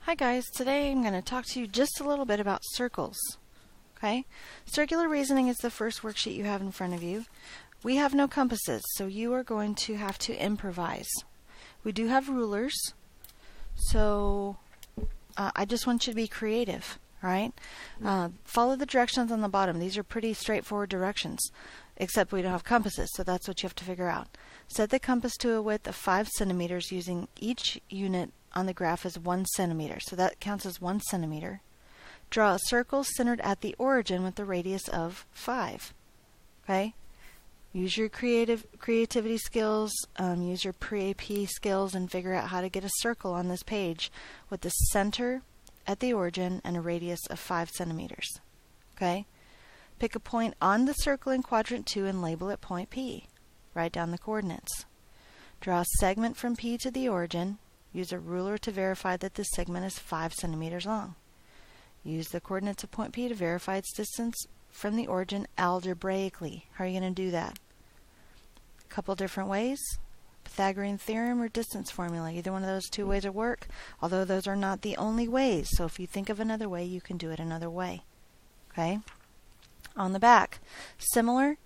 Hi guys, today I'm going to talk to you just a little bit about circles. Okay? Circular reasoning is the first worksheet you have in front of you. We have no compasses, so you are going to have to improvise. We do have rulers, so I just want you to be creative, right? Follow the directions on the bottom. These are pretty straightforward directions, except we don't have compasses, so that's what you have to figure out. Set the compass to a width of 5 centimeters using each unit on the graph as 1 centimeter, so that counts as 1 centimeter. Draw a circle centered at the origin with a radius of 5. Okay? Use your creativity skills, use your PreAP skills, and figure out how to get a circle on this page with the center at the origin and a radius of 5 centimeters. Okay? Pick a point on the circle in quadrant 2 and label it point P. Write down the coordinates. Draw a segment from P to the origin. Use a ruler to verify that this segment is 5 centimeters long. Use the coordinates of point P to verify its distance from the origin algebraically. How are you going to do that? A couple different ways. Pythagorean theorem or distance formula. Either one of those two ways will work, although those are not the only ways. So if you think of another way, you can do it another way. Okay? On the back, similar.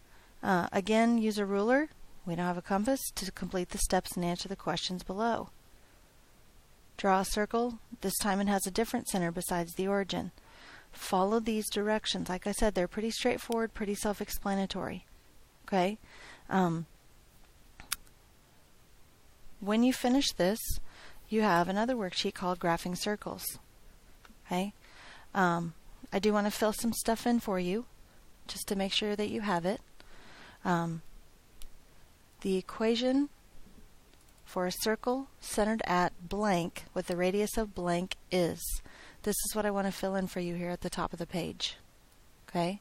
Again, use a ruler. We don't have a compass to complete the steps and answer the questions below. Draw a circle. This time it has a different center besides the origin. Follow these directions. Like I said, they're pretty straightforward, pretty self-explanatory. Okay? When you finish this, you have another worksheet called Graphing Circles. Okay? I do want to fill some stuff in for you, just to make sure that you have it. The equation for a circle centered at blank with a radius of blank is. This is what I want to fill in for you here at the top of the page. Okay?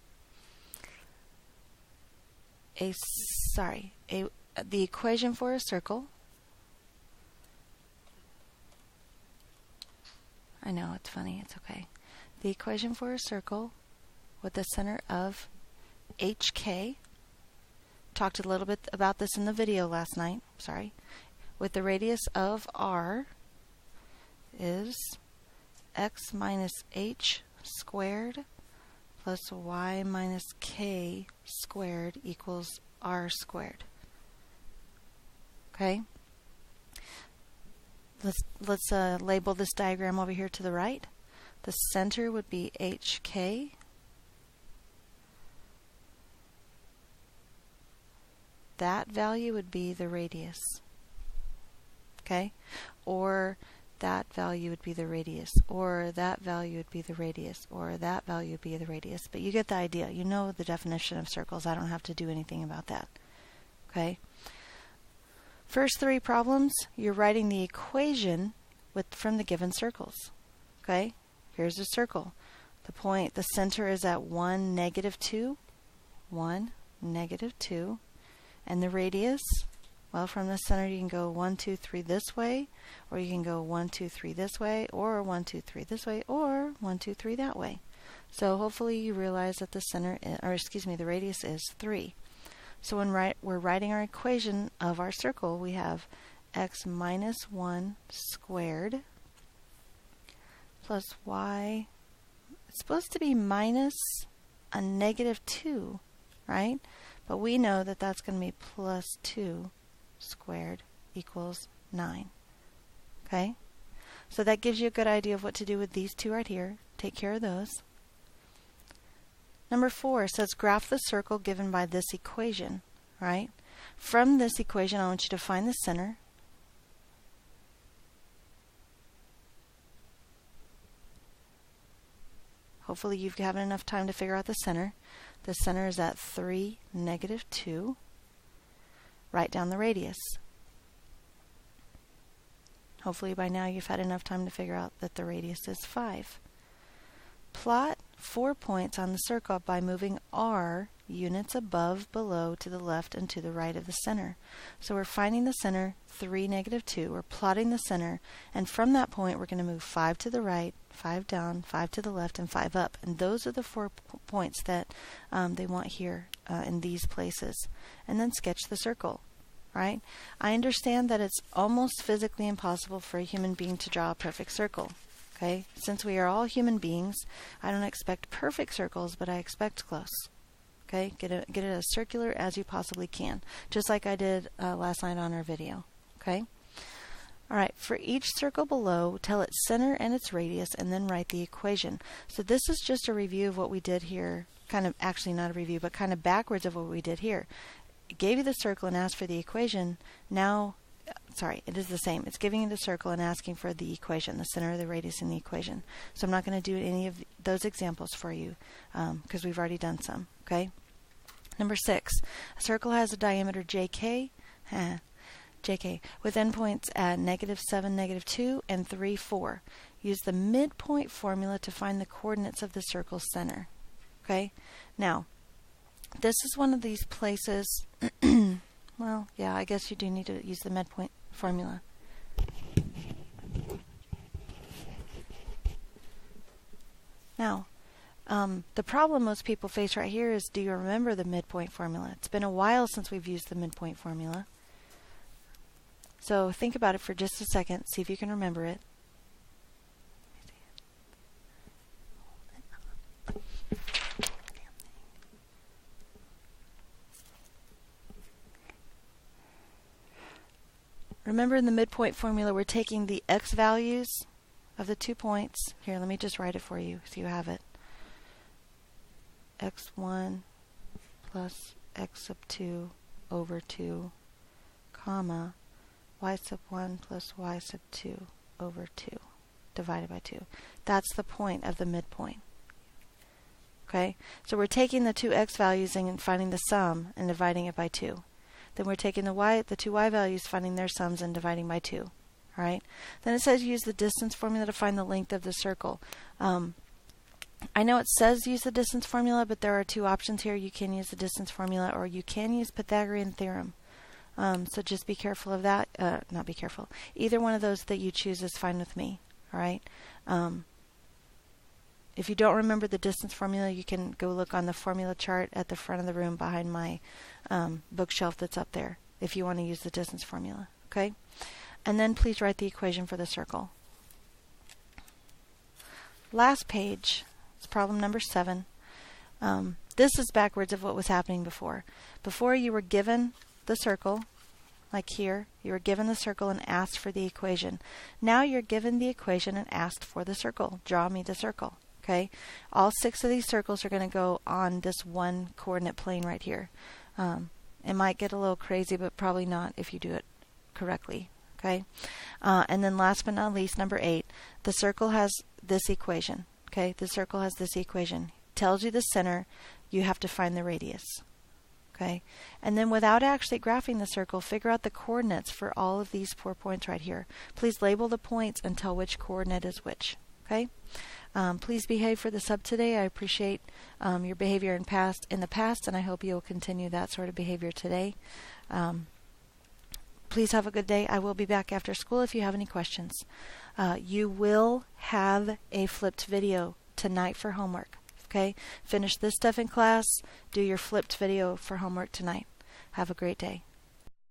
The equation for a circle. I know, it's funny, it's okay. The equation for a circle with the center of HK. Talked a little bit about this in the video last night. With the radius of r is x minus h squared plus y minus k squared equals r squared. Okay? Let's label this diagram over here to the right. The center would be HK. That value would be the radius. Okay? Or that value would be the radius. Or that value would be the radius. Or that value would be the radius. But you get the idea. You know the definition of circles. I don't have to do anything about that. Okay? First 3 problems, you're writing the equation from the given circles. Okay? Here's a circle. The center is at 1, negative 2. 1, negative 2. And the radius, well, from the center you can go 1, 2, 3 this way, or you can go 1, 2, 3 this way, or 1, 2, 3 this way, or 1, 2, 3 that way. So hopefully you realize that the radius is 3. So when we're writing our equation of our circle, we have x minus 1 squared plus y. It's supposed to be minus a negative 2, right? But we know that that's going to be plus 2 squared equals 9. Okay? So that gives you a good idea of what to do with these two right here. Take care of those. Number 4 says graph the circle given by this equation. Right? From this equation, I want you to find the center. Hopefully you've had enough time to figure out the center. The center is at 3, negative 2. Write down the radius. Hopefully by now you've had enough time to figure out that the radius is 5. Plot 4 points on the circle by moving r units above, below, to the left, and to the right of the center. So we're finding the center, 3, negative 2. We're plotting the center, and from that point we're going to move 5 to the right, 5 down, 5 to the left, and 5 up. And those are the 4 points that they want here in these places. And then sketch the circle. Right? I understand that it's almost physically impossible for a human being to draw a perfect circle. Okay? Since we are all human beings, I don't expect perfect circles, but I expect close. Okay? Get it as circular as you possibly can, just like I did last night on our video. Okay? All right, for each circle below, tell its center and its radius, and then write the equation. So this is just a review of what we did here, kind of, actually not a review, but kind of backwards of what we did here. It gave you the circle and asked for the equation. Now, sorry, it is the same. It's giving you the circle and asking for the equation, the center, the radius, and the equation. So I'm not going to do any of those examples for you because we've already done some. Okay. Number 6, a circle has a diameter JK. JK, with endpoints at -7, -2, and 3, 4. Use the midpoint formula to find the coordinates of the circle's center. Okay? Now, this is one of these places, well, yeah, I guess you do need to use the midpoint formula. Now, the problem most people face right here is, do you remember the midpoint formula? It's been a while since we've used the midpoint formula. So think about it for just a second. See if you can remember it. Remember, in the midpoint formula, we're taking the x values of the 2 points. Here, let me just write it for you so you have it. x1 plus x sub 2 over 2, comma, y sub 1 plus y sub 2 over 2 divided by 2. That's the point of the midpoint. Okay? So we're taking the two x values and finding the sum and dividing it by 2. Then we're taking the two y values, finding their sums and dividing by 2. All right? Then it says use the distance formula to find the length of the circle. I know it says use the distance formula, but there are two options here. You can use the distance formula or you can use Pythagorean theorem. So just be careful of that. Not be careful. Either one of those that you choose is fine with me. All right. If you don't remember the distance formula, you can go look on the formula chart at the front of the room behind my bookshelf that's up there if you want to use the distance formula. Okay. And then please write the equation for the circle. Last page is problem number 7. This is backwards of what was happening before. Before you were given the circle, like here, you were given the circle and asked for the equation. Now you're given the equation and asked for the circle. Draw me the circle. Okay? All 6 of these circles are going to go on this one coordinate plane right here. It might get a little crazy, but probably not if you do it correctly. Okay? And then last but not least, number 8, the circle has this equation. Okay? The circle has this equation. Tells you the center, you have to find the radius. Okay, and then without actually graphing the circle, figure out the coordinates for all of these 4 points right here. Please label the points and tell which coordinate is which. Okay, please behave for the sub today. I appreciate your behavior in the past, and I hope you'll continue that sort of behavior today. Please have a good day. I will be back after school if you have any questions. You will have a flipped video tonight for homework. Okay, finish this stuff in class, do your flipped video for homework tonight. Have a great day.